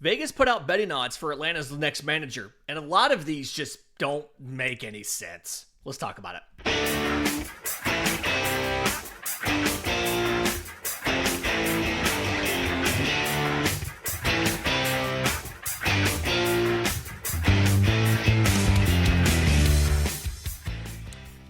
Vegas put out betting odds for Atlanta's next manager, and a lot of these just don't make any sense. Let's talk about it.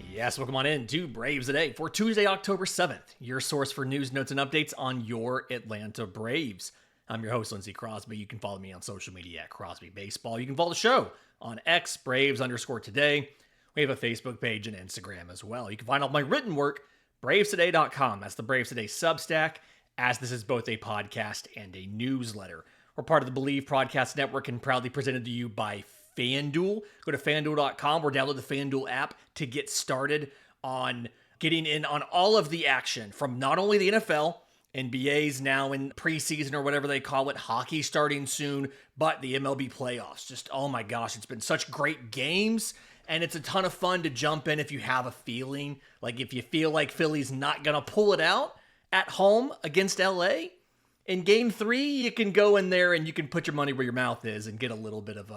Yes, welcome on in to Braves Today for Tuesday, October 7th, your source for news, notes, and updates on your Atlanta Braves. I'm your host, Lindsey Crosby. You can follow me on social media at Crosby Baseball. You can follow the show on X, Braves_today. We have a Facebook page and Instagram as well. You can find all my written work, bravestoday.com. That's the Braves Today Substack, as this is both a podcast and a newsletter. We're part of the Believe Podcast Network and proudly presented to you by FanDuel. Go to FanDuel.com or download the FanDuel app to get started on getting in on all of the action from not only the NFL, NBA's now in preseason or whatever they call it, hockey starting soon, but the MLB playoffs. Just, oh my gosh, it's been such great games, and it's a ton of fun to jump in if you have a feeling. Like if you feel like Philly's not going to pull it out at home against LA, in Game 3, you can go in there and you can put your money where your mouth is and get a little bit of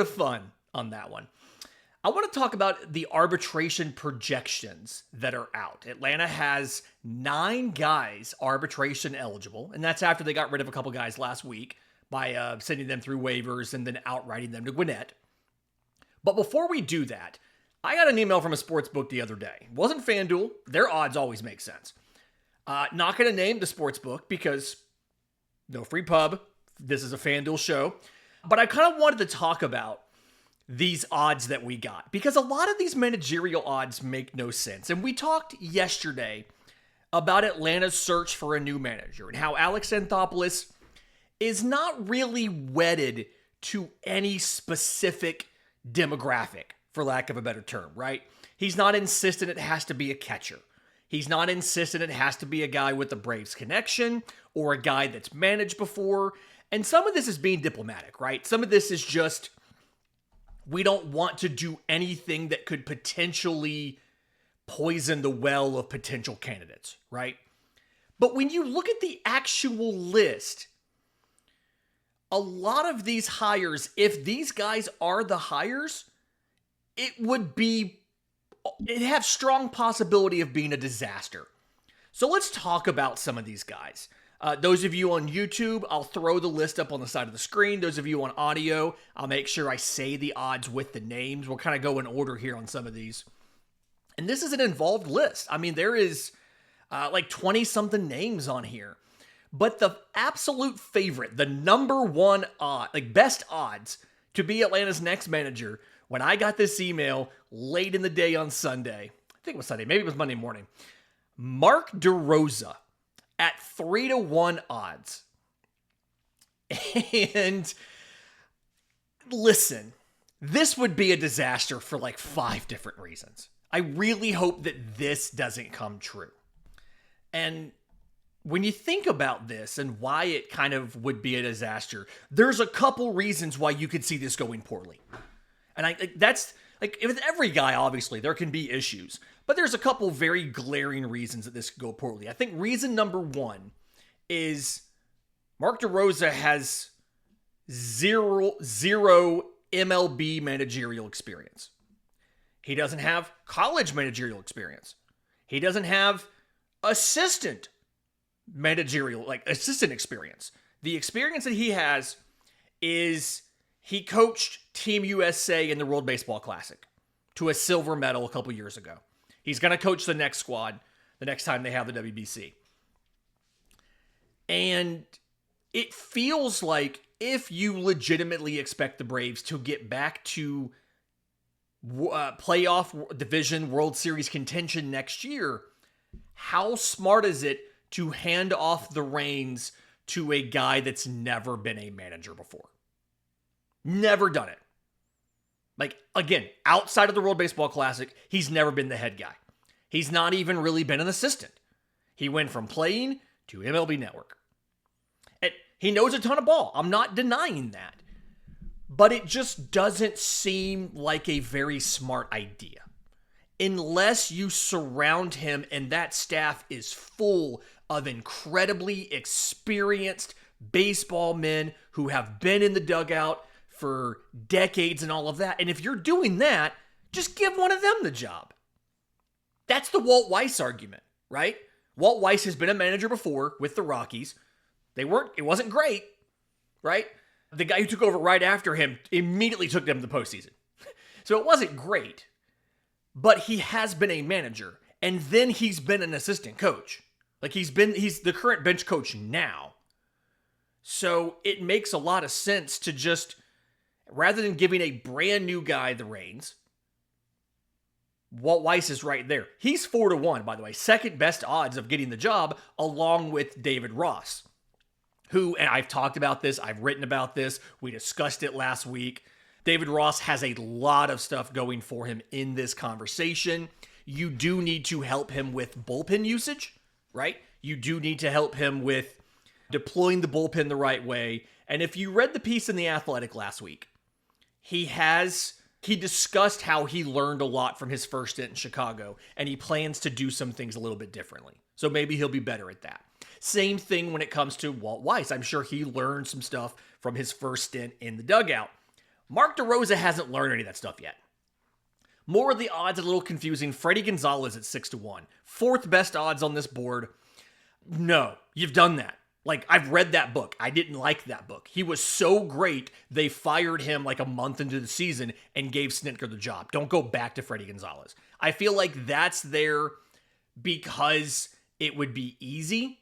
fun on that one. I want to talk about the arbitration projections that are out. Atlanta has 9 guys arbitration eligible, and that's after they got rid of a couple guys last week by sending them through waivers and then outrighting them to Gwinnett. But before we do that, I got an email from a sports book the other day. It wasn't FanDuel. Their odds always make sense. Not going to name the sports book because no free pub. This is a FanDuel show. But I kind of wanted to talk about these odds that we got, because a lot of these managerial odds make no sense. And we talked yesterday about Atlanta's search for a new manager and how Alex Anthopoulos is not really wedded to any specific demographic, for lack of a better term, right? He's not insistent it has to be a catcher. He's not insistent it has to be a guy with the Braves connection or a guy that's managed before. And some of this is being diplomatic, right? Some of this is just, we don't want to do anything that could potentially poison the well of potential candidates, right? But when you look at the actual list, a lot of these hires, if these guys are the hires, it'd have strong possibility of being a disaster. So let's talk about some of these guys. Those of you on YouTube, I'll throw the list up on the side of the screen. Those of you on audio, I'll make sure I say the odds with the names. We'll kind of go in order here on some of these. And this is an involved list. I mean, there is like 20-something names on here. But the absolute favorite, the number one odd, like best odds to be Atlanta's next manager, when I got this email late in the day on Sunday, I think it was Sunday, maybe it was Monday morning, Mark DeRosa at 3-1 odds. And listen, this would be a disaster for like 5 different reasons. I really hope that this doesn't come true. And when you think about this and why it kind of would be a disaster, there's a couple reasons why you could see this going poorly. And that's like with every guy, obviously, there can be issues. But there's a couple very glaring reasons that this could go poorly. I think reason number 1 is Mark DeRosa has zero MLB managerial experience. He doesn't have college managerial experience. He doesn't have assistant experience. The experience that he has is he coached Team USA in the World Baseball Classic to a silver medal a couple years ago. He's going to coach the next squad the next time they have the WBC. And it feels like if you legitimately expect the Braves to get back to playoff division World Series contention next year, how smart is it to hand off the reins to a guy that's never been a manager before? Never done it. Like, again, outside of the World Baseball Classic, he's never been the head guy. He's not even really been an assistant. He went from playing to MLB Network. And he knows a ton of ball. I'm not denying that. But it just doesn't seem like a very smart idea. Unless you surround him and that staff is full of incredibly experienced baseball men who have been in the dugout for decades and all of that. And if you're doing that, just give one of them the job. That's the Walt Weiss argument, right? Walt Weiss has been a manager before with the Rockies. It wasn't great, right? The guy who took over right after him immediately took them to the postseason. So it wasn't great, but he has been a manager, and then he's been an assistant coach. Like he's the current bench coach now. So it makes a lot of sense to just, rather than giving a brand new guy the reins, Walt Weiss is right there. He's 4-1, by the way, second best odds of getting the job, along with David Ross, who, and I've talked about this, I've written about this, we discussed it last week. David Ross has a lot of stuff going for him in this conversation. You do need to help him with bullpen usage, right? You do need to help him with deploying the bullpen the right way. And if you read the piece in The Athletic last week, he discussed how he learned a lot from his first stint in Chicago, and he plans to do some things a little bit differently. So maybe he'll be better at that. Same thing when it comes to Walt Weiss. I'm sure he learned some stuff from his first stint in the dugout. Mark DeRosa hasn't learned any of that stuff yet. More of the odds, a little confusing. Freddie Gonzalez at 6-1. Fourth best odds on this board. No, you've done that. Like, I've read that book. I didn't like that book. He was so great, they fired him like a month into the season and gave Snitker the job. Don't go back to Freddie Gonzalez. I feel like that's there because it would be easy,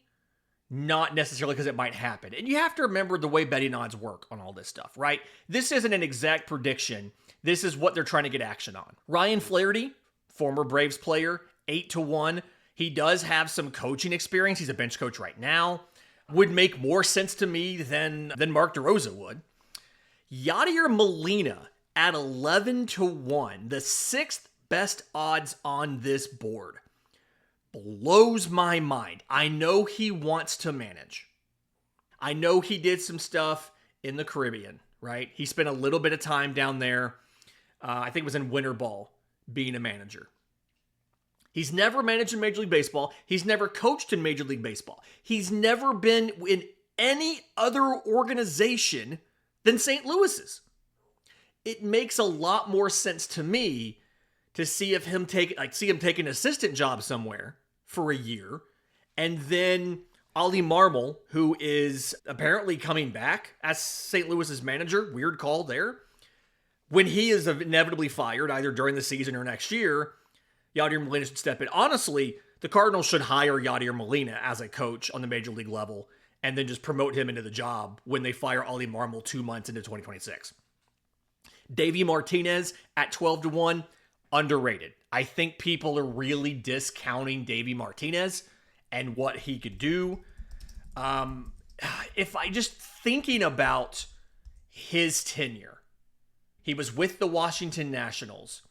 not necessarily because it might happen. And you have to remember the way betting odds work on all this stuff, right? This isn't an exact prediction. This is what they're trying to get action on. Ryan Flaherty, former Braves player, 8-1. He does have some coaching experience. He's a bench coach right now. Would make more sense to me than Mark DeRosa would. Yadier Molina at 11-1, the sixth best odds on this board. Blows my mind. I know he wants to manage. I know he did some stuff in the Caribbean, right? He spent a little bit of time down there. I think it was in winter ball, being a manager. He's never managed in Major League Baseball. He's never coached in Major League Baseball. He's never been in any other organization than St. Louis's. It makes a lot more sense to me to see him take an assistant job somewhere for a year, and then Ollie Marmol, who is apparently coming back as St. Louis's manager, weird call there, when he is inevitably fired either during the season or next year, Yadier Molina should step in. Honestly, the Cardinals should hire Yadier Molina as a coach on the major league level and then just promote him into the job when they fire Ollie Marmol 2 months into 2026. Davey Martinez at 12-1, underrated. I think people are really discounting Davey Martinez and what he could do. If I just thinking about his tenure, he was with the Washington Nationals.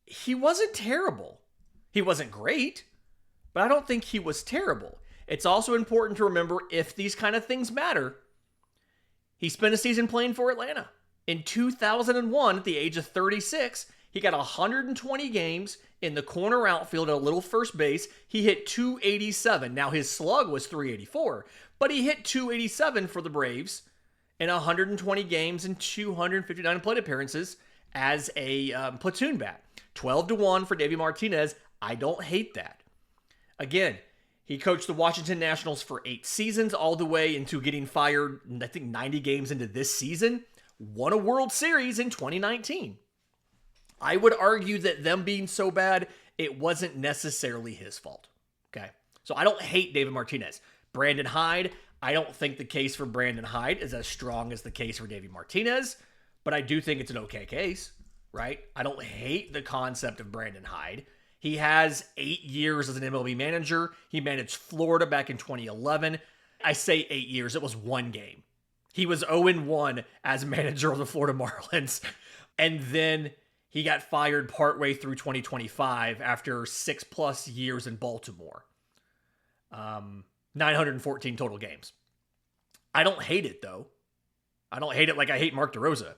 He wasn't terrible. He wasn't great, but I don't think he was terrible. It's also important to remember, if these kind of things matter, he spent a season playing for Atlanta. In 2001, at the age of 36, he got 120 games in the corner outfield at a little first base. He hit .287. Now, his slug was .384, but he hit .287 for the Braves in 120 games and 259 plate appearances as a platoon bat. 12-1 for Davey Martinez. I don't hate that. Again, he coached the Washington Nationals for 8 seasons, all the way into getting fired, I think, 90 games into this season. Won a World Series in 2019. I would argue that them being so bad, it wasn't necessarily his fault. Okay? So I don't hate David Martinez. Brandon Hyde, I don't think the case for Brandon Hyde is as strong as the case for Davey Martinez, but I do think it's an okay case. Right? I don't hate the concept of Brandon Hyde. He has 8 years as an MLB manager. He managed Florida back in 2011. I say 8 years. It was 1 game. He was 0-1 as manager of the Florida Marlins. And then he got fired partway through 2025 after 6+ years in Baltimore. 914 total games. I don't hate it, though. I don't hate it like I hate Mark DeRosa.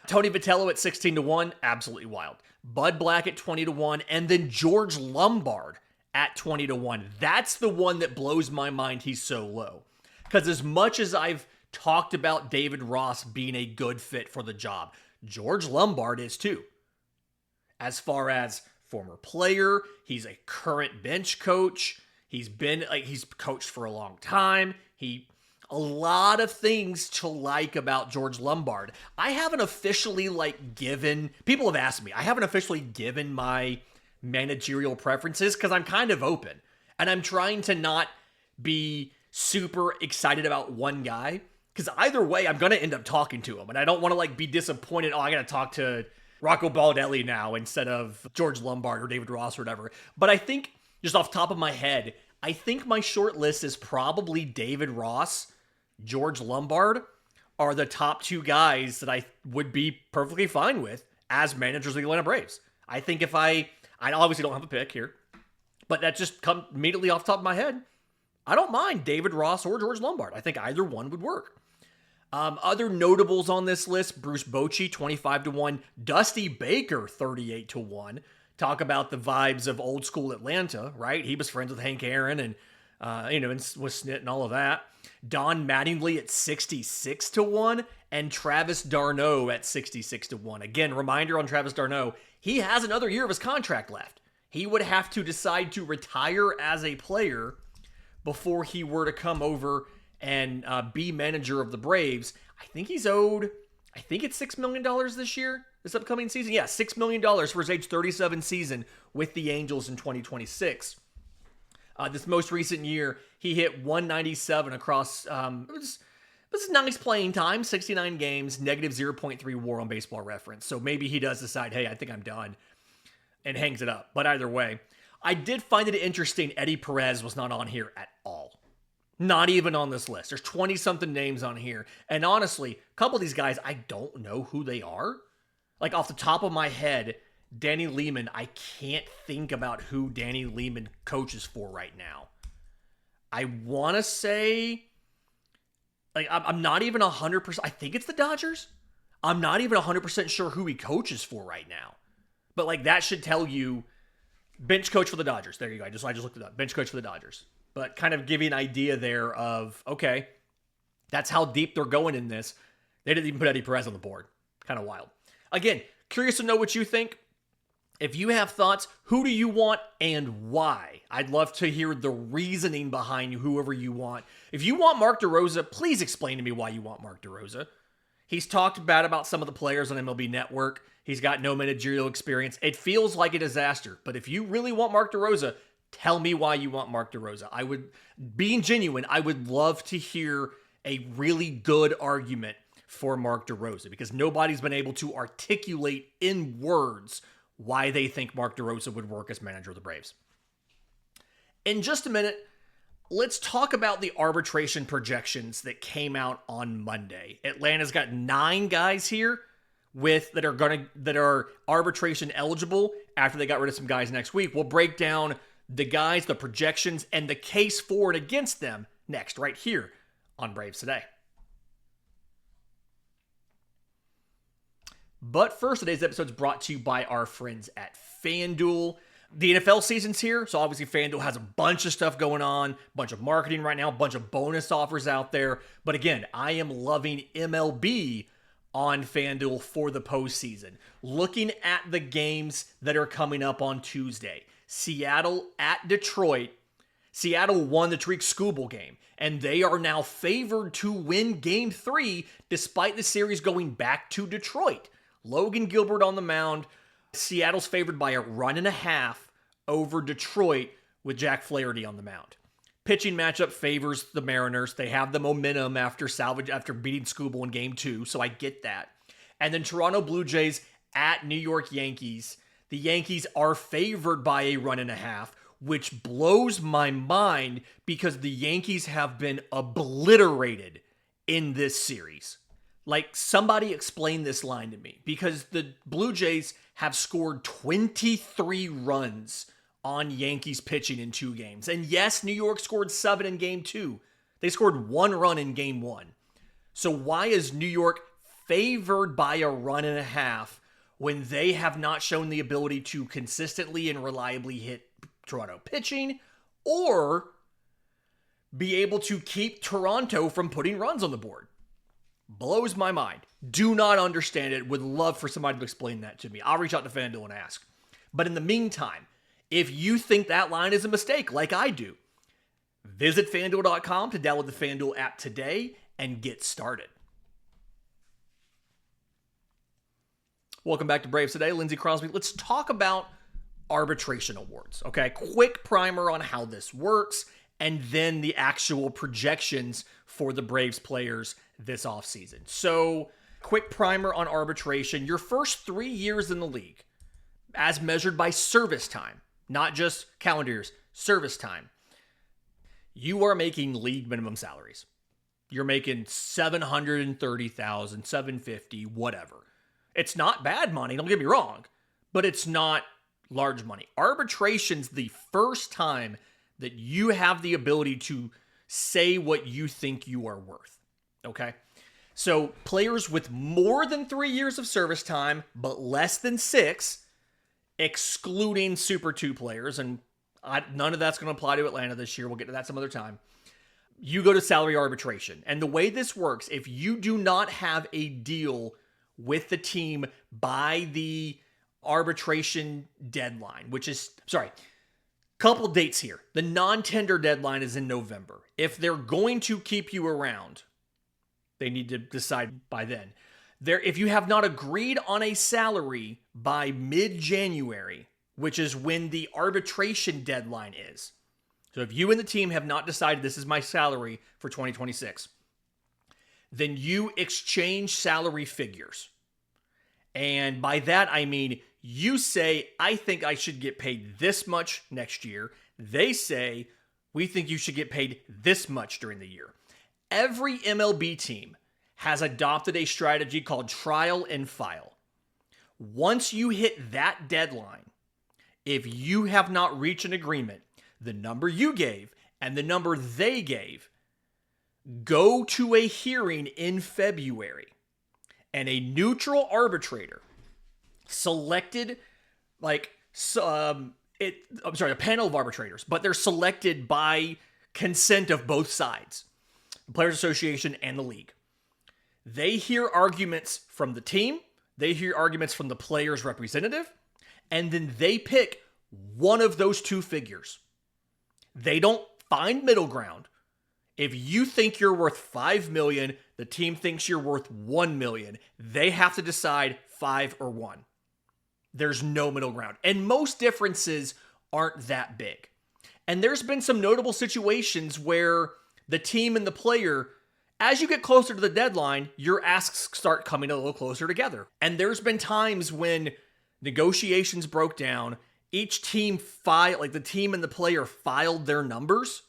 Tony Vitello at 16-1, absolutely wild. Bud Black at 20-1, and then George Lombard at 20-1. That's the one that blows my mind he's so low. Because as much as I've talked about David Ross being a good fit for the job, George Lombard is too. As far as former player, he's a current bench coach. He's coached for a long time. A lot of things to like about George Lombard. I haven't officially people have asked me, I haven't officially given my managerial preferences because I'm kind of open. And I'm trying to not be super excited about one guy because either way, I'm going to end up talking to him. And I don't want to be disappointed. Oh, I got to talk to Rocco Baldelli now instead of George Lombard or David Ross or whatever. But I think just off the top of my head, I think my short list is probably David Ross, George Lombard are the top two guys that I would be perfectly fine with as managers of the Atlanta Braves. I think if I obviously don't have a pick here, but that just comes immediately off the top of my head. I don't mind David Ross or George Lombard. I think either one would work. Other notables on this list, Bruce Bochy, 25-1, Dusty Baker, 38-1. Talk about the vibes of old school Atlanta, right? He was friends with Hank Aaron and with Snit and all of that. Don Mattingly at 66-1 and Travis d'Arnaud at 66-1. Again, reminder on Travis d'Arnaud, he has another year of his contract left. He would have to decide to retire as a player before he were to come over and be manager of the Braves. I think it's $6 million this year, this upcoming season. Yeah, $6 million for his age 37 season with the Angels in 2026. This most recent year, he hit 197 across, it was nice playing time, 69 games, negative 0.3 WAR on Baseball Reference. So maybe he does decide, hey, I think I'm done, and hangs it up. But either way, I did find it interesting Eddie Perez was not on here at all. Not even on this list. There's 20-something names on here. And honestly, a couple of these guys, I don't know who they are. Off the top of my head, Danny Lehman, I can't think about who Danny Lehman coaches for right now. I want to say, I'm not even 100%. I think it's the Dodgers. I'm not even 100% sure who he coaches for right now. But that should tell you, bench coach for the Dodgers. There you go. I just looked it up. Bench coach for the Dodgers. But kind of give you an idea there of, okay, that's how deep they're going in this. They didn't even put Eddie Perez on the board. Kind of wild. Again, curious to know what you think. If you have thoughts, who do you want and why? I'd love to hear the reasoning behind whoever you want. If you want Mark DeRosa, please explain to me why you want Mark DeRosa. He's talked bad about some of the players on MLB Network. He's got no managerial experience. It feels like a disaster. But if you really want Mark DeRosa, tell me why you want Mark DeRosa. Being genuine, I would love to hear a really good argument for Mark DeRosa because nobody's been able to articulate in words why they think Mark DeRosa would work as manager of the Braves. In just a minute, let's talk about the arbitration projections that came out on Monday. Atlanta's got 9 guys here that are arbitration eligible after they got rid of some guys next week. We'll break down the guys, the projections, and the case for and against them next, right here on Braves Today. But first, today's episode is brought to you by our friends at FanDuel. The NFL season's here, so obviously FanDuel has a bunch of stuff going on, a bunch of marketing right now, a bunch of bonus offers out there. But again, I am loving MLB on FanDuel for the postseason. Looking at the games that are coming up on Tuesday. Seattle at Detroit. Seattle won the Tariq Skubal game, and they are now favored to win Game 3 despite the series going back to Detroit. Logan Gilbert on the mound. Seattle's favored by 1.5 over Detroit with Jack Flaherty on the mound. Pitching matchup favors the Mariners. They have the momentum after beating Skubal in Game 2, so I get that. And then Toronto Blue Jays at New York Yankees. The Yankees are favored by 1.5, which blows my mind because the Yankees have been obliterated in this series. Somebody explain this line to me, because the Blue Jays have scored 23 runs on Yankees pitching in 2 games. And yes, New York scored 7 in Game 2. They scored 1 run in Game 1. So why is New York favored by 1.5 when they have not shown the ability to consistently and reliably hit Toronto pitching? Or be able to keep Toronto from putting runs on the board. Blows my mind. Do not understand it. Would love for somebody to explain that to me. I'll reach out to FanDuel and ask. But in the meantime, if you think that line is a mistake, like I do, visit FanDuel.com to download the FanDuel app today and get started. Welcome back to Braves Today. Lindsey Crosby. Let's talk about arbitration awards, okay? Quick primer on how this works, and then the actual projections for the Braves players this offseason. So, quick primer on arbitration. Your first 3 years in the league, as measured by service time, not just calendar years, service time, you are making league minimum salaries. You're making $730,000, $750,000, whatever. It's not bad money, don't get me wrong, but it's not large money. Arbitration's the first time that you have the ability to say what you think you are worth, okay? So players with more than 3 years of service time, but less than 6, excluding Super 2 players, and none of that's going to apply to Atlanta this year. We'll get to that some other time. You go to salary arbitration. And the way this works, if you do not have a deal with the team by the arbitration deadline, which is, couple dates here. The non-tender deadline is in November. If they're going to keep you around, they need to decide by then. If you have not agreed on a salary by mid-January, which is when the arbitration deadline is. So if you and the team have not decided this is my salary for 2026, then you exchange salary figures. And by that, I mean, you say, I think I should get paid this much next year. They say, we think you should get paid this much during the year. Every MLB team has adopted a strategy called trial and file. Once you hit that deadline, if you have not reached an agreement, the number you gave and the number they gave, go to a hearing in February, and a neutral arbitrator selected, a panel of arbitrators, but they're selected by consent of both sides, the Players Association and the league. They hear arguments from the team, they hear arguments from the player's representative, and then they pick one of those two figures. They don't find middle ground. If you think you're worth $5 million, the team thinks you're worth $1 million. They have to decide 5 or 1. There's no middle ground. And most differences aren't that big. And there's been some notable situations where the team and the player, as you get closer to the deadline, your asks start coming a little closer together. And there's been times when negotiations broke down, each team the team and the player filed their numbers,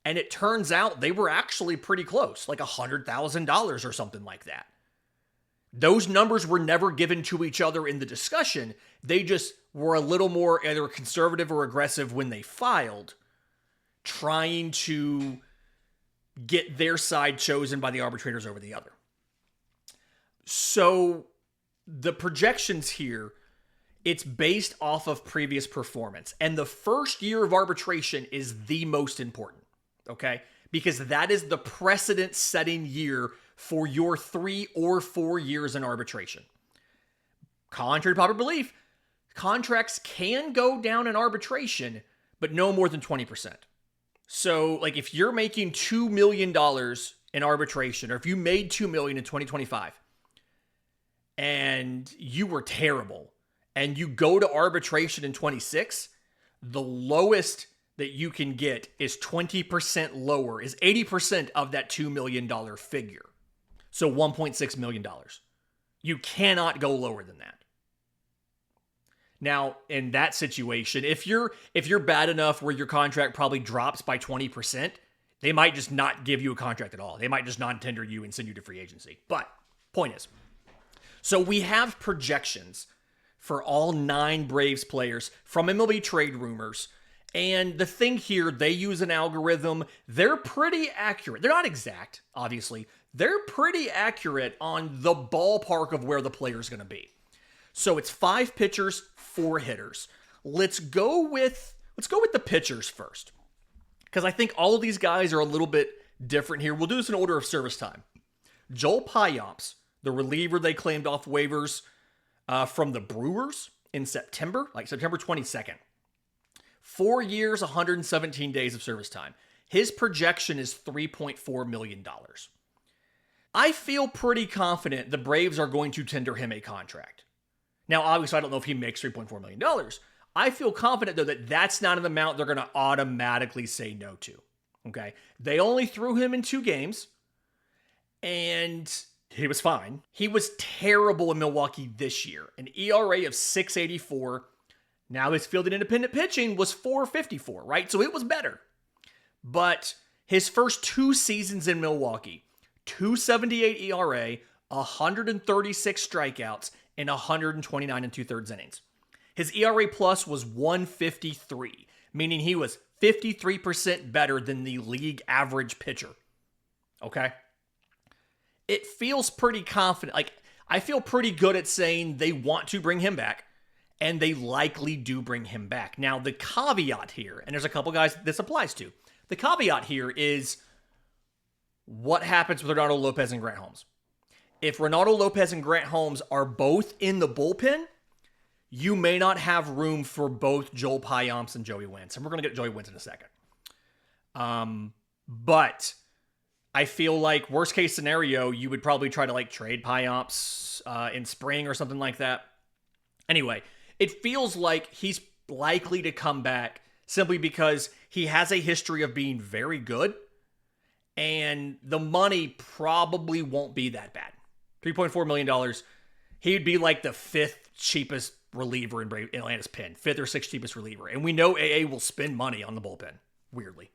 and it turns out they were actually pretty close, like $100,000 or something like that. Those numbers were never given to each other in the discussion. They just were a little more either conservative or aggressive when they filed, trying to get their side chosen by the arbitrators over the other. So the projections here, it's based off of previous performance. And the first year of arbitration is the most important, okay? Because that is the precedent-setting year for your 3 or 4 years in arbitration. Contrary to popular belief, contracts can go down in arbitration, but no more than 20%. So, if you're making $2 million in arbitration, or if you made $2 million in 2025, and you were terrible, and you go to arbitration in 26, the lowest that you can get is 20% lower, is 80% of that $2 million figure. So $1.6 million. You cannot go lower than that. Now, in that situation, if you're bad enough where your contract probably drops by 20%, they might just not give you a contract at all. They might just non-tender you and send you to free agency. But point is, so we have projections for all 9 Braves players from MLB Trade Rumors. And the thing here, they use an algorithm. They're pretty accurate. They're not exact, obviously. They're pretty accurate on the ballpark of where the player's going to be. So it's 5 pitchers, 4 hitters. Let's go with the pitchers first. because I think all of these guys are a little bit different here. We'll do this in order of service time. Joel Payamps, the reliever they claimed off waivers from the Brewers in September, like September 22nd. 4 years, 117 days of service time. His projection is $3.4 million. I feel pretty confident the Braves are going to tender him a contract. Now, obviously, I don't know if he makes $3.4 million. I feel confident, though, that that's not an amount they're going to automatically say no to. Okay? They only threw him in 2 games, and he was fine. He was terrible in Milwaukee this year. An ERA of 6.84. Now his fielded independent pitching was 4.54, right? So it was better. But his first 2 seasons in Milwaukee, 2.78 ERA, 136 strikeouts, and 129 and 2/3 innings. His ERA plus was 153, meaning he was 53% better than the league average pitcher. Okay? It feels pretty confident. Like, I feel pretty good at saying they want to bring him back, and they likely do bring him back. Now, the caveat here, and there's a couple guys this applies to. The caveat here is what happens with Ronaldo Lopez and Grant Holmes. If Ronaldo Lopez and Grant Holmes are both in the bullpen, you may not have room for both Joel Payamps and Joey Wentz. And we're going to get Joey Wentz in a second. But I feel like worst case scenario, you would probably try to like trade Payamps in spring or something like that. Anyway, it feels like he's likely to come back simply because he has a history of being very good. And the money probably won't be that bad. $3.4 million. He'd be like the 5th cheapest reliever in Atlanta's pen. 5th or 6th cheapest reliever. And we know AA will spend money on the bullpen. Weirdly.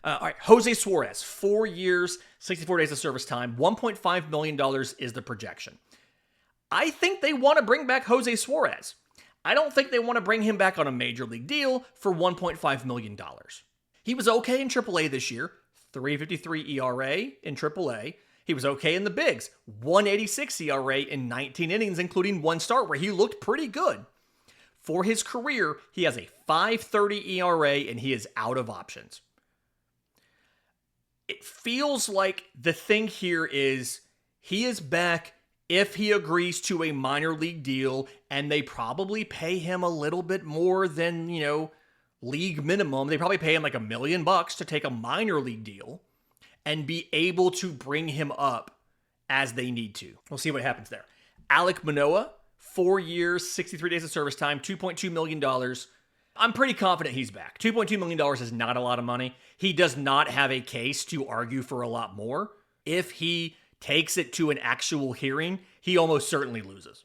All right. Jose Suarez. 4 years, 64 days of service time. $1.5 million is the projection. I think they want to bring back Jose Suarez. I don't think they want to bring him back on a major league deal for $1.5 million. He was okay in AAA this year. 3.53 ERA in AAA. He was okay in the bigs. 1.86 ERA in 19 innings, including 1 start where he looked pretty good. For his career, he has a 5.30 ERA and he is out of options. It feels like the thing here is he is back if he agrees to a minor league deal, and they probably pay him a little bit more than, league minimum. They probably pay him like $1 million to take a minor league deal and be able to bring him up as they need to. We'll see what happens there. Alek Manoah, 4 years, 63 days of service time, $2.2 million. I'm pretty confident he's back. $2.2 million is not a lot of money. He does not have a case to argue for a lot more. If he takes it to an actual hearing, he almost certainly loses.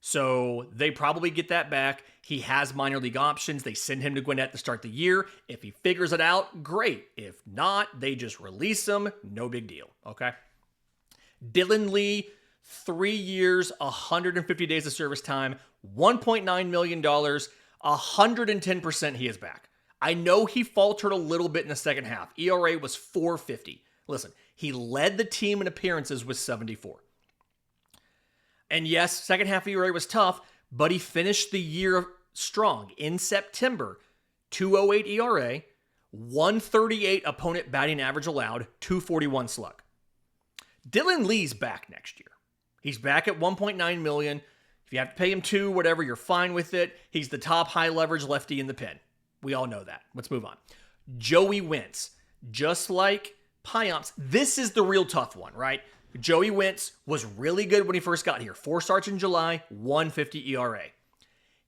So they probably get that back. He has minor league options. They send him to Gwinnett to start the year. If he figures it out, great. If not, they just release him. No big deal. Okay. Dylan Lee, 3 years, 150 days of service time, $1.9 million, 110% he is back. I know he faltered a little bit in the second half. ERA was 4.50. Listen, he led the team in appearances with 74. And yes, second half ERA was tough, but he finished the year strong. In September, 2.08 ERA, 138 opponent batting average allowed, 241 slug. Dylan Lee's back next year. He's back at $1.9 million. If you have to pay him $2 million, whatever, you're fine with it. He's the top high leverage lefty in the pen. We all know that. Let's move on. Joey Wentz, just like Payamps, this is the real tough one, right? Joey Wentz was really good when he first got here. 4 starts in July, 1.50 ERA.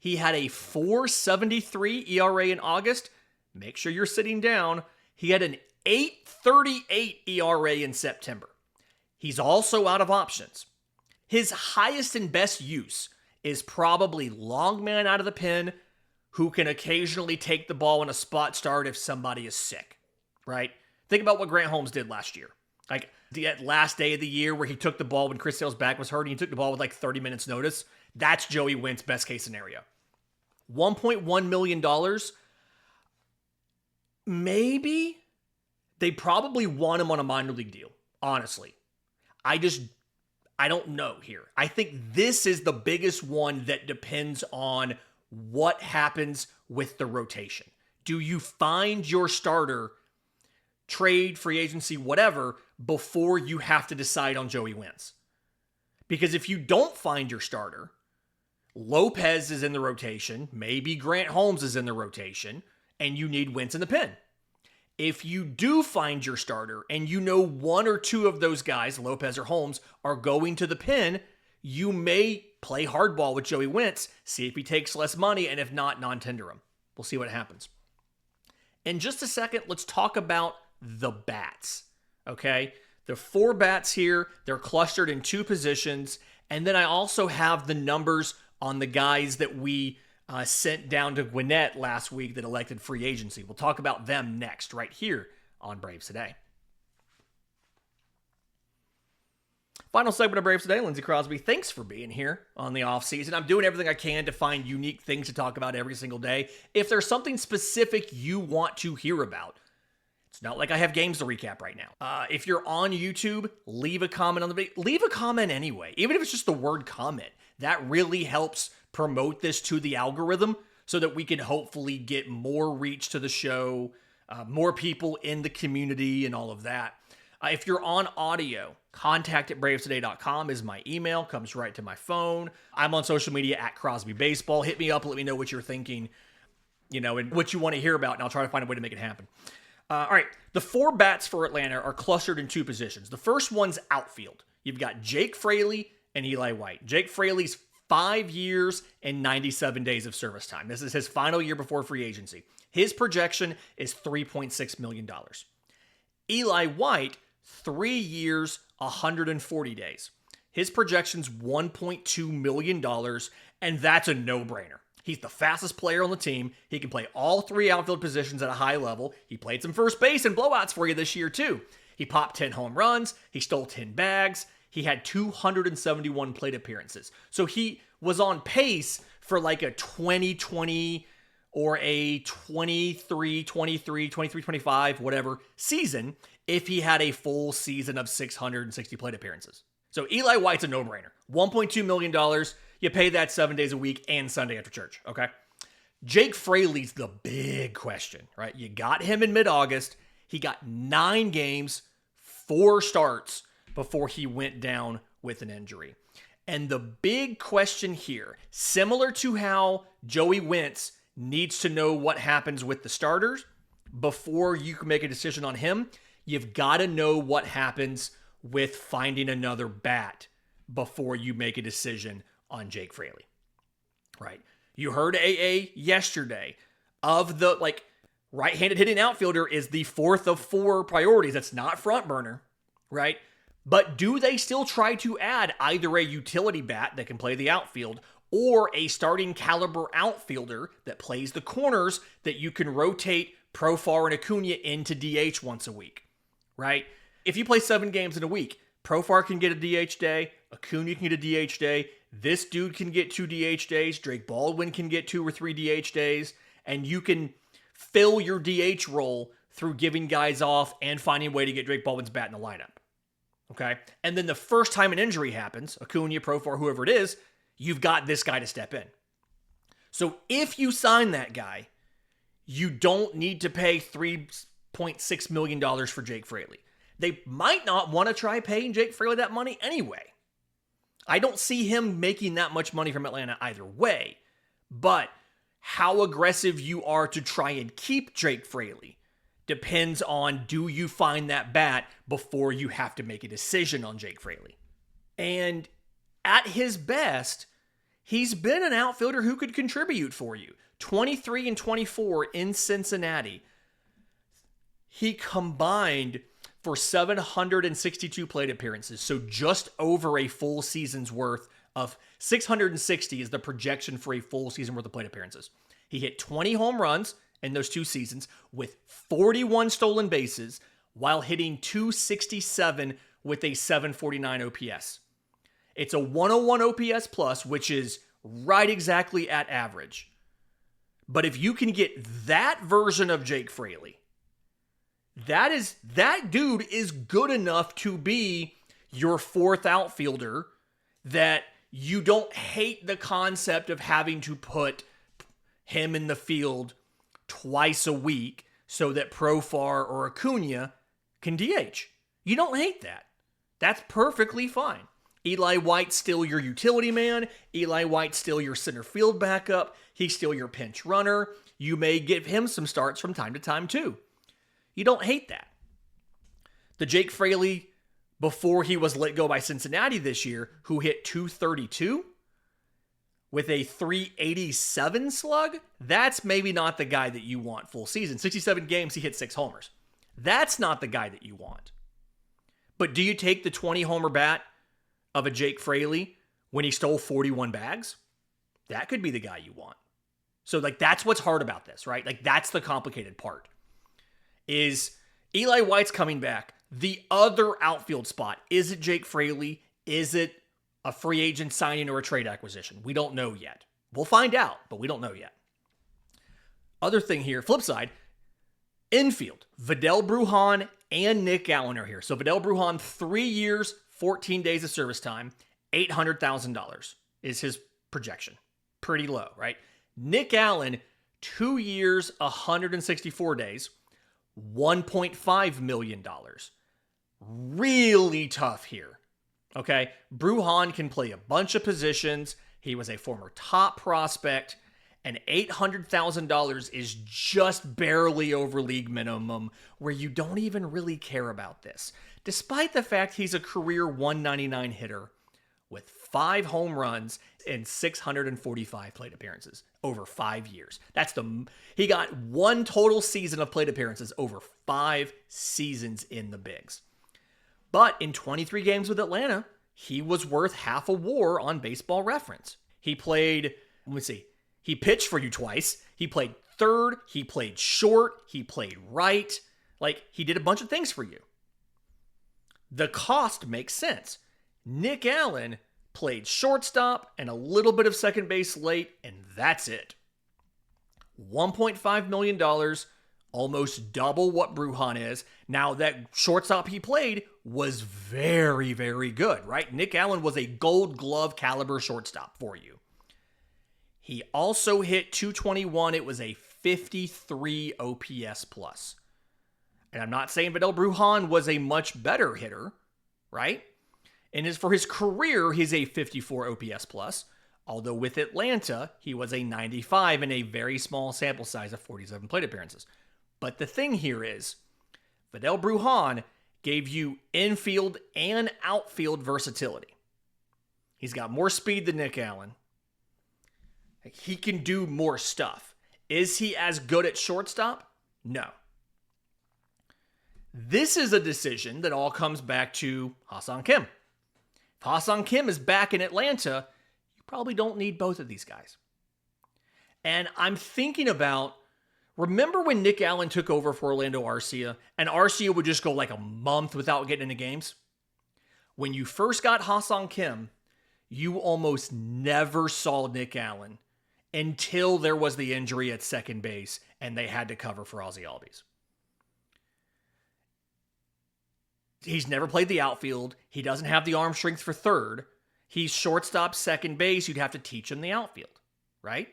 He had a 4.73 ERA in August. Make sure you're sitting down. He had an 8.38 ERA in September. He's also out of options. His highest and best use is probably long man out of the pen who can occasionally take the ball in a spot start if somebody is sick, right? Think about what Grant Holmes did last year. Like the last day of the year where he took the ball when Chris Sale's back was hurt and he took the ball with like 30 minutes notice. That's Joey Wentz best case scenario. $1.1 million. Maybe they probably want him on a minor league deal. Honestly, I don't know here. I think this is the biggest one that depends on what happens with the rotation. Do you find your starter, trade, free agency, whatever, before you have to decide on Joey Wentz? Because if you don't find your starter, Lopez is in the rotation, maybe Grant Holmes is in the rotation, and you need Wentz in the pen. If you do find your starter and you know one or two of those guys, Lopez or Holmes, are going to the pen, you may play hardball with Joey Wentz, see if he takes less money, and if not, non-tender him. We'll see what happens. In just a second, let's talk about the bats, okay? The 4 bats here, they're clustered in 2 positions, and then I also have the numbers on the guys that we sent down to Gwinnett last week that elected free agency. We'll talk about them next, right here on Braves Today. Final segment of Braves Today, Lindsey Crosby. Thanks for being here on the offseason. I'm doing everything I can to find unique things to talk about every single day. If there's something specific you want to hear about, it's not like I have games to recap right now. If you're on YouTube, leave a comment on the video. Leave a comment anyway, even if it's just the word comment. That really helps promote this to the algorithm so that we can hopefully get more reach to the show, more people in the community and all of that. If you're on audio, contact@bravestoday.com is my email, comes right to my phone. I'm on social media @Crosby Baseball. Hit me up, let me know what you're thinking, and what you want to hear about, and I'll try to find a way to make it happen. All right, the 4 bats for Atlanta are clustered in 2 positions. The first one's outfield. You've got Jake Fraley and Eli White. Jake Fraley's 5 years and 97 days of service time. This is his final year before free agency. His projection is $3.6 million. Eli White, 3 years, 140 days. His projection's $1.2 million, and that's a no-brainer. He's the fastest player on the team. He can play all 3 outfield positions at a high level. He played some first base and blowouts for you this year, too. He popped 10 home runs. He stole 10 bags. He had 271 plate appearances. So he was on pace for like a 2020 or a 23, 25, whatever season if he had a full season of 660 plate appearances. So Eli White's a no-brainer. $1.2 million. You pay that 7 days a week and Sunday after church, okay? Jake Fraley's the big question, right? You got him in mid-August. He got 9 games, 4 starts before he went down with an injury. And the big question here, similar to how Joey Wentz needs to know what happens with the starters before you can make a decision on him, you've got to know what happens with finding another bat before you make a decision on Jake Fraley, right? You heard AA yesterday of the right-handed hitting outfielder is the 4th of 4 priorities. That's not front burner, right? But do they still try to add either a utility bat that can play the outfield or a starting caliber outfielder that plays the corners that you can rotate Profar and Acuna into DH once a week, right? If you play 7 games in a week, Profar can get a DH day, Acuna can get a DH day, this dude can get 2 DH days, Drake Baldwin can get 2 or 3 DH days, and you can fill your DH role through giving guys off and finding a way to get Drake Baldwin's bat in the lineup. Okay? And then the first time an injury happens, Acuna, Profar, whoever it is, you've got this guy to step in. So if you sign that guy, you don't need to pay $3.6 million for Jake Fraley. They might not want to try paying Jake Fraley that money anyway. I don't see him making that much money from Atlanta either way. But how aggressive you are to try and keep Jake Fraley depends on, do you find that bat before you have to make a decision on Jake Fraley? And at his best, he's been an outfielder who could contribute for you. 23 and 24 in Cincinnati. He combined for 762 plate appearances, so just over a full season's worth of 660 is the projection for a full season worth of plate appearances. He hit 20 home runs in those 2 seasons with 41 stolen bases while hitting 267 with a 749 OPS. It's a 101 OPS plus, which is right exactly at average. But if you can get that version of Jake Fraley, that dude is good enough to be your 4th outfielder, that you don't hate the concept of having to put him in the field twice a week so that Profar or Acuna can DH. You don't hate that. That's perfectly fine. Eli White's still your utility man. Eli White's still your center field backup. He's still your pinch runner. You may give him some starts from time to time too. You don't hate that. The Jake Fraley, before he was let go by Cincinnati this year, who hit .232 with a .387 slug, that's maybe not the guy that you want full season. 67 games, he hit 6 homers. That's not the guy that you want. But do you take the 20 homer bat of a Jake Fraley when he stole 41 bags? That could be the guy you want. So that's what's hard about this, right? That's the complicated part. Is Eli White's coming back. The other outfield spot, is it Jake Fraley? Is it a free agent signing or a trade acquisition? We don't know yet. We'll find out, but we don't know yet. Other thing here, flip side, infield. Vidal Brujan and Nick Allen are here. So Vidal Brujan, 3 years, 14 days of service time, $800,000 is his projection. Pretty low, right? Nick Allen, 2 years, 164 days, $1.5 million. Really tough here. Okay? Brujan can play a bunch of positions. He was a former top prospect, and $800,000 is just barely over league minimum, where you don't even really care about this. Despite the fact he's a career 199 hitter with 5 home runs and 645 plate appearances over 5 years. He got 1 total season of plate appearances over 5 seasons in the bigs. But in 23 games with Atlanta, he was worth half a WAR on Baseball Reference. He played, he pitched for you twice. He played third, he played short, he played right. He did a bunch of things for you. The cost makes sense. Nick Allen played shortstop and a little bit of second base late, and that's it. $1.5 million, almost double what Brujan is. Now, that shortstop he played was very, very good, right? Nick Allen was a Gold Glove caliber shortstop for you. He also hit .221. It was a 53 OPS plus. And I'm not saying Vidal Brujan was a much better hitter, right? And for his career, he's a 54 OPS plus. Although with Atlanta, he was a 95 in a very small sample size of 47 plate appearances. But the thing here is, Vidal Brujan gave you infield and outfield versatility. He's got more speed than Nick Allen. He can do more stuff. Is he as good at shortstop? No. This is a decision that all comes back to Ha-Seong Kim. If Ha-Seong Kim is back in Atlanta, you probably don't need both of these guys. And I'm thinking about, remember when Nick Allen took over for Orlando Arcia, and Arcia would just go a month without getting into games? When you first got Ha-Seong Kim, you almost never saw Nick Allen until there was the injury at second base and they had to cover for Ozzie Albies. He's never played the outfield. He doesn't have the arm strength for third. He's shortstop, second base. You'd have to teach him the outfield, right?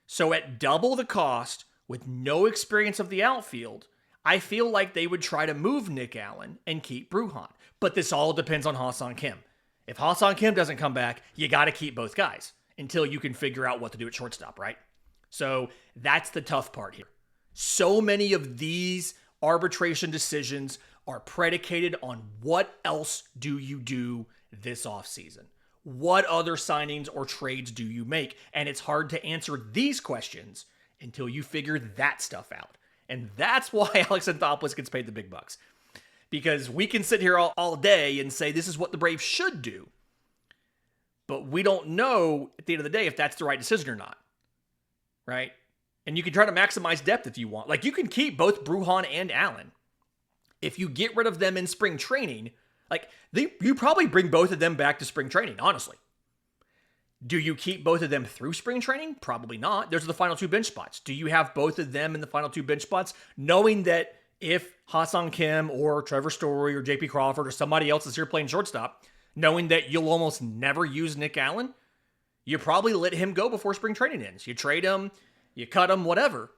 So at double the cost, with no experience of the outfield, I feel like they would try to move Nick Allen and keep Brujan. But this all depends on Ha-Seong Kim. If Ha-Seong Kim doesn't come back, you got to keep both guys until you can figure out what to do at shortstop, right? So that's the tough part here. So many of these arbitration decisions are predicated on what else do you do this offseason? What other signings or trades do you make? And it's hard to answer these questions until you figure that stuff out. And that's why Alex Anthopoulos gets paid the big bucks. Because we can sit here all day and say this is what the Braves should do. But we don't know at the end of the day if that's the right decision or not. Right? And you can try to maximize depth if you want. You can keep both Brujan and Allen. If you get rid of them in spring training, you probably bring both of them back to spring training, honestly. Do you keep both of them through spring training? Probably not. Those are the final 2 bench spots. Do you have both of them in the final 2 bench spots, knowing that if Ha-Seong Kim or Trevor Story or JP Crawford or somebody else is here playing shortstop, knowing that you'll almost never use Nick Allen, you probably let him go before spring training ends. You trade him, you cut him, whatever.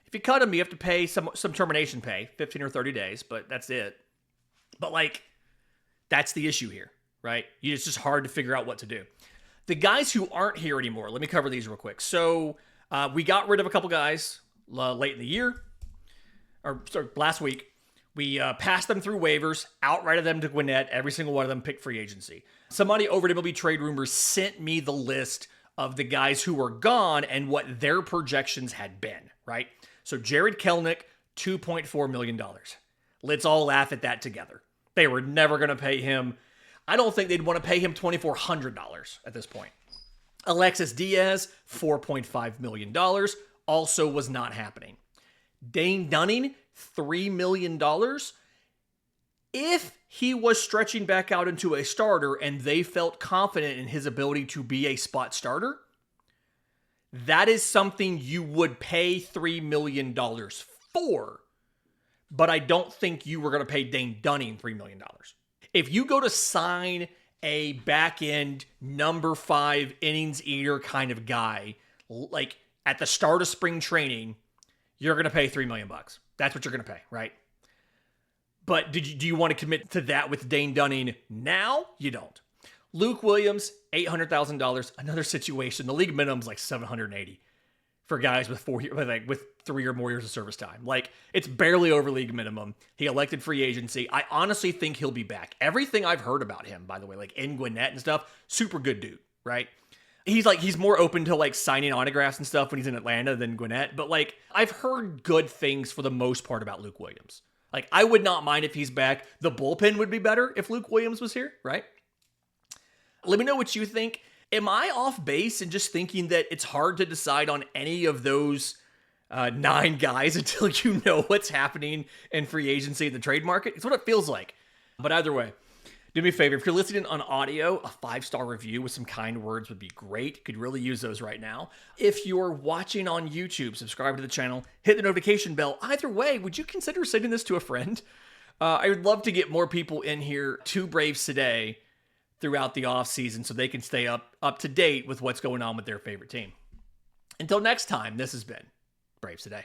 If you cut him, you have to pay some termination pay, 15 or 30 days, but that's it. But like, that's the issue here, right? It's just hard to figure out what to do. The guys who aren't here anymore, let me cover these real quick. So we got rid of a couple guys late in the year, or sorry, last week. We passed them through waivers, outrighted them to Gwinnett. Every single one of them picked free agency. Somebody over at MLB Trade Rumors sent me the list of the guys who were gone and what their projections had been, right? So Jared Kelenic, $2.4 million. Let's all laugh at that together. They were never going to pay him. I don't think they'd want to pay him $2,400 at this point. Alexis Diaz, $4.5 million. Also was not happening. Dane Dunning, $3 million. If he was stretching back out into a starter and they felt confident in his ability to be a spot starter, that is something you would pay $3 million for. But I don't think you were going to pay Dane Dunning $3 million. If you go to sign a back-end number 5 innings eater kind of guy, like at the start of spring training, you're going to pay $3 million. That's what you're going to pay, right? But do you want to commit to that with Dane Dunning now? You don't. Luke Williams, $800,000. Another situation. The league minimum is like $780 for guys with 3 or more years of service time. Like, it's barely over league minimum. He elected free agency. I honestly think he'll be back. Everything I've heard about him, by the way, like in Gwinnett and stuff, super good dude, right? He's more open to like signing autographs and stuff when he's in Atlanta than Gwinnett. But like, I've heard good things for the most part about Luke Williams. Like, I would not mind if he's back. The bullpen would be better if Luke Williams was here, right? Let me know what you think. Am I off base in just thinking that it's hard to decide on any of those 9 guys until you know what's happening in free agency in the trade market? It's what it feels like. But either way, do me a favor. If you're listening on audio, a 5-star review with some kind words would be great. Could really use those right now. If you're watching on YouTube, subscribe to the channel, hit the notification bell. Either way, would you consider sending this to a friend? I would love to get more people in here to Braves Today throughout the offseason so they can stay up to date with what's going on with their favorite team. Until next time, this has been Braves Today.